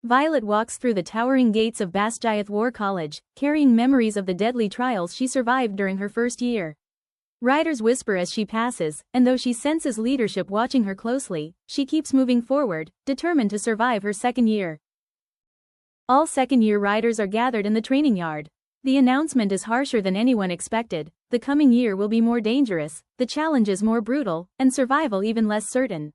Violet walks through the towering gates of Basgiath War College, carrying memories of the deadly trials she survived during her first year. Riders whisper as she passes, and though she senses leadership watching her closely, she keeps moving forward, determined to survive her second year. All second-year riders are gathered in the training yard. The announcement is harsher than anyone expected. The coming year will be more dangerous, the challenges more brutal, and survival even less certain.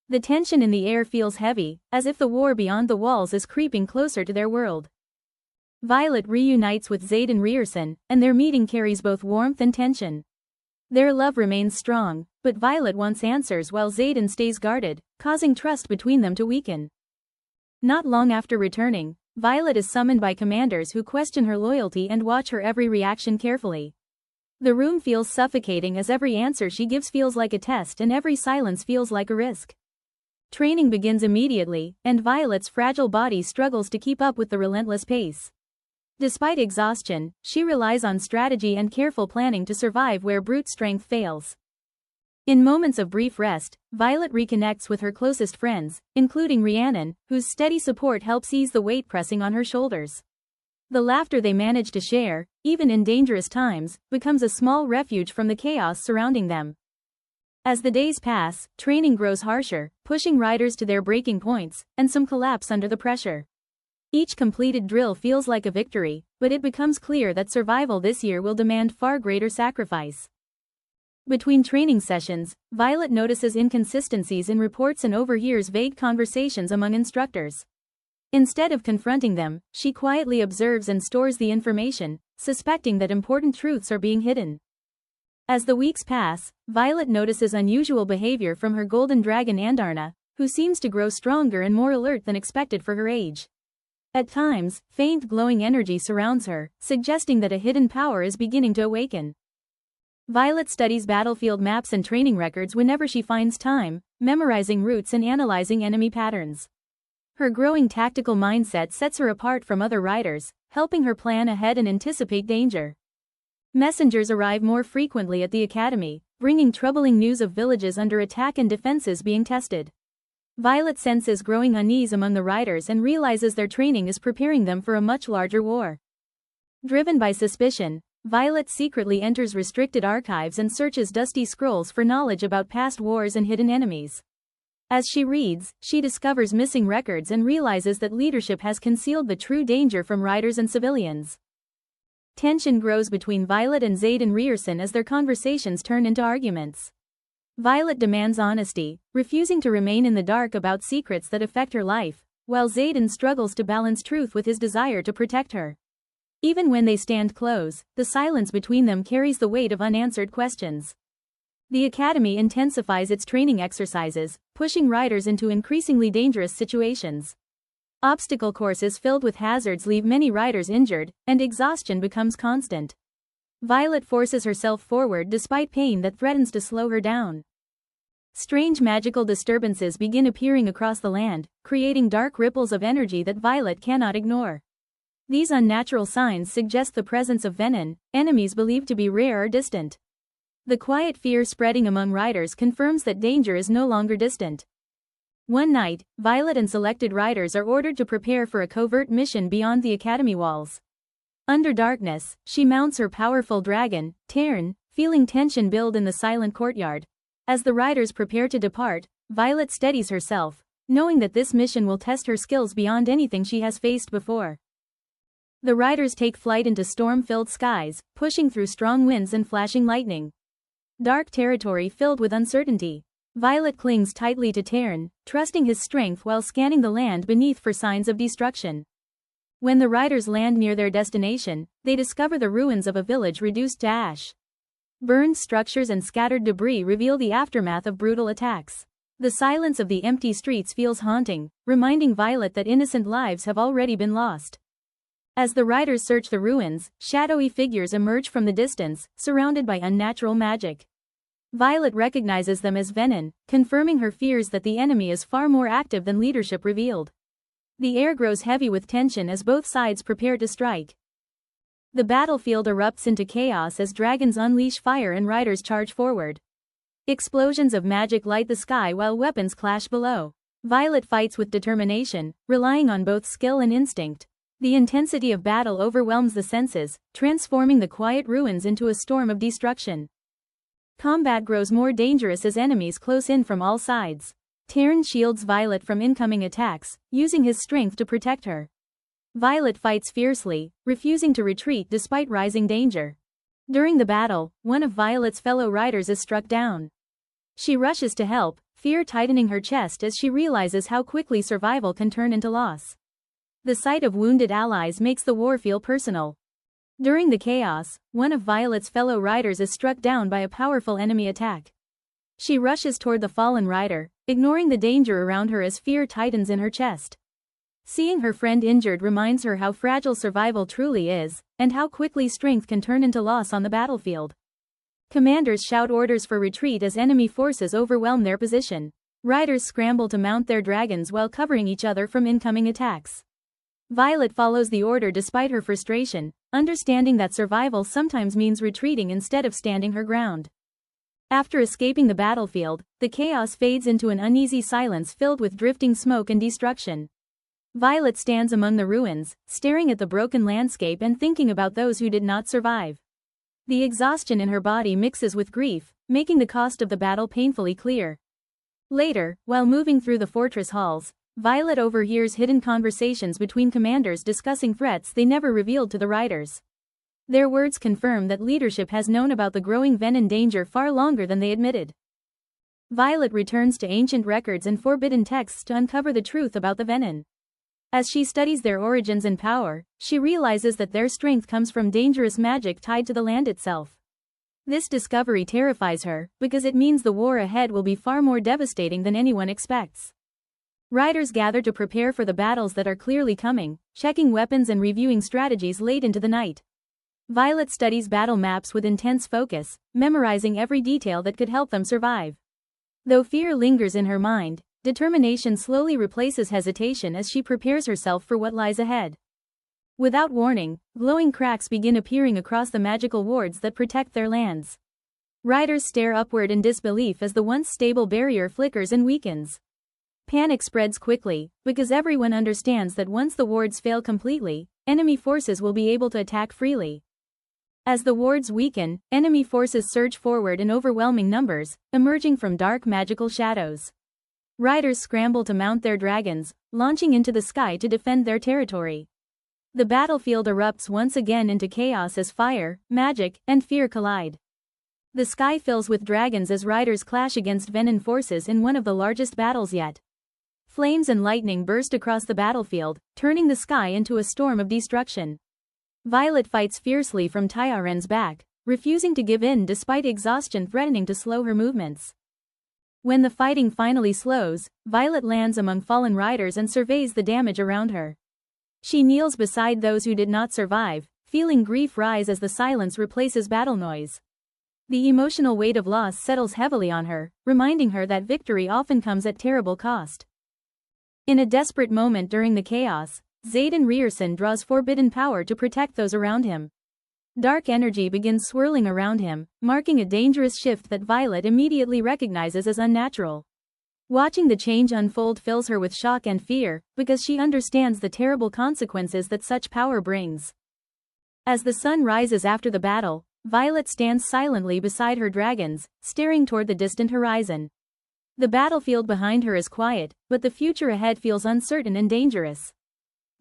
The tension in the air feels heavy, as if the war beyond the walls is creeping closer to their world. Violet reunites with Xaden Ryerson, and their meeting carries both warmth and tension. Their love remains strong, but Violet wants answers while Xaden stays guarded, causing trust between them to weaken. Not long after returning, Violet is summoned by commanders who question her loyalty and watch her every reaction carefully. The room feels suffocating as every answer she gives feels like a test and every silence feels like a risk. Training begins immediately, and Violet's fragile body struggles to keep up with the relentless pace. Despite exhaustion, she relies on strategy and careful planning to survive where brute strength fails. In moments of brief rest, Violet reconnects with her closest friends, including Rhiannon, whose steady support helps ease the weight pressing on her shoulders. The laughter they manage to share, even in dangerous times, becomes a small refuge from the chaos surrounding them. As the days pass, training grows harsher, pushing riders to their breaking points, and some collapse under the pressure. Each completed drill feels like a victory, but it becomes clear that survival this year will demand far greater sacrifice. Between training sessions, Violet notices inconsistencies in reports and overhears vague conversations among instructors. Instead of confronting them, she quietly observes and stores the information, suspecting that important truths are being hidden. As the weeks pass, Violet notices unusual behavior from her golden dragon Andarna, who seems to grow stronger and more alert than expected for her age. At times, faint glowing energy surrounds her, suggesting that a hidden power is beginning to awaken. Violet studies battlefield maps and training records whenever she finds time, memorizing routes and analyzing enemy patterns. Her growing tactical mindset sets her apart from other riders, helping her plan ahead and anticipate danger. Messengers arrive more frequently at the academy, bringing troubling news of villages under attack and defenses being tested. Violet senses growing unease among the riders and realizes their training is preparing them for a much larger war. Driven by suspicion, Violet secretly enters restricted archives and searches dusty scrolls for knowledge about past wars and hidden enemies. As she reads, she discovers missing records and realizes that leadership has concealed the true danger from riders and civilians. Tension grows between Violet and Xaden Ryerson as their conversations turn into arguments. Violet demands honesty, refusing to remain in the dark about secrets that affect her life, while Xaden struggles to balance truth with his desire to protect her. Even when they stand close, the silence between them carries the weight of unanswered questions. The academy intensifies its training exercises, pushing riders into increasingly dangerous situations. Obstacle courses filled with hazards leave many riders injured, and exhaustion becomes constant. Violet forces herself forward despite pain that threatens to slow her down. Strange magical disturbances begin appearing across the land, creating dark ripples of energy that Violet cannot ignore. These unnatural signs suggest the presence of venom, enemies believed to be rare or distant. The quiet fear spreading among riders confirms that danger is no longer distant. One night, Violet and selected riders are ordered to prepare for a covert mission beyond the academy walls. Under darkness, she mounts her powerful dragon, Tarn, feeling tension build in the silent courtyard. As the riders prepare to depart, Violet steadies herself, knowing that this mission will test her skills beyond anything she has faced before. The riders take flight into storm-filled skies, pushing through strong winds and flashing lightning. Dark territory filled with uncertainty. Violet clings tightly to Tarn, trusting his strength while scanning the land beneath for signs of destruction. When the riders land near their destination, they discover the ruins of a village reduced to ash. Burned structures and scattered debris reveal the aftermath of brutal attacks. The silence of the empty streets feels haunting, reminding Violet that innocent lives have already been lost. As the riders search the ruins, shadowy figures emerge from the distance, surrounded by unnatural magic. Violet recognizes them as venom, confirming her fears that the enemy is far more active than leadership revealed. The air grows heavy with tension as both sides prepare to strike. The battlefield erupts into chaos as dragons unleash fire and riders charge forward. Explosions of magic light the sky while weapons clash below. Violet fights with determination, relying on both skill and instinct. The intensity of battle overwhelms the senses, transforming the quiet ruins into a storm of destruction. Combat grows more dangerous as enemies close in from all sides. Terran shields Violet from incoming attacks, using his strength to protect her. Violet fights fiercely, refusing to retreat despite rising danger. During the battle, one of Violet's fellow riders is struck down. She rushes to help, fear tightening her chest as she realizes how quickly survival can turn into loss. The sight of wounded allies makes the war feel personal. During the chaos, one of Violet's fellow riders is struck down by a powerful enemy attack. She rushes toward the fallen rider, ignoring the danger around her as fear tightens in her chest. Seeing her friend injured reminds her how fragile survival truly is, and how quickly strength can turn into loss on the battlefield. Commanders shout orders for retreat as enemy forces overwhelm their position. Riders scramble to mount their dragons while covering each other from incoming attacks. Violet follows the order despite her frustration, understanding that survival sometimes means retreating instead of standing her ground. After escaping the battlefield, the chaos fades into an uneasy silence filled with drifting smoke and destruction. Violet stands among the ruins, staring at the broken landscape and thinking about those who did not survive. The exhaustion in her body mixes with grief, making the cost of the battle painfully clear. Later, while moving through the fortress halls, Violet overhears hidden conversations between commanders discussing threats they never revealed to the riders. Their words confirm that leadership has known about the growing Venin danger far longer than they admitted. Violet returns to ancient records and forbidden texts to uncover the truth about the Venin. As she studies their origins and power, she realizes that their strength comes from dangerous magic tied to the land itself. This discovery terrifies her, because it means the war ahead will be far more devastating than anyone expects. Riders gather to prepare for the battles that are clearly coming, checking weapons and reviewing strategies late into the night. Violet studies battle maps with intense focus, memorizing every detail that could help them survive. Though fear lingers in her mind, determination slowly replaces hesitation as she prepares herself for what lies ahead. Without warning, glowing cracks begin appearing across the magical wards that protect their lands. Riders stare upward in disbelief as the once stable barrier flickers and weakens. Panic spreads quickly, because everyone understands that once the wards fail completely, enemy forces will be able to attack freely. As the wards weaken, enemy forces surge forward in overwhelming numbers, emerging from dark magical shadows. Riders scramble to mount their dragons, launching into the sky to defend their territory. The battlefield erupts once again into chaos as fire, magic, and fear collide. The sky fills with dragons as riders clash against Venin forces in one of the largest battles yet. Flames and lightning burst across the battlefield, turning the sky into a storm of destruction. Violet fights fiercely from Tyaren's back, refusing to give in despite exhaustion threatening to slow her movements. When the fighting finally slows, Violet lands among fallen riders and surveys the damage around her. She kneels beside those who did not survive, feeling grief rise as the silence replaces battle noise. The emotional weight of loss settles heavily on her, reminding her that victory often comes at terrible cost. In a desperate moment during the chaos, Xaden Ryerson draws forbidden power to protect those around him. Dark energy begins swirling around him, marking a dangerous shift that Violet immediately recognizes as unnatural. Watching the change unfold fills her with shock and fear, because she understands the terrible consequences that such power brings. As the sun rises after the battle, Violet stands silently beside her dragons, staring toward the distant horizon. The battlefield behind her is quiet, but the future ahead feels uncertain and dangerous.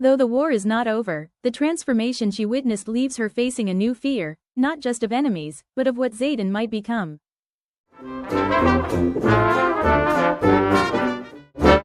Though the war is not over, the transformation she witnessed leaves her facing a new fear, not just of enemies, but of what Xaden might become.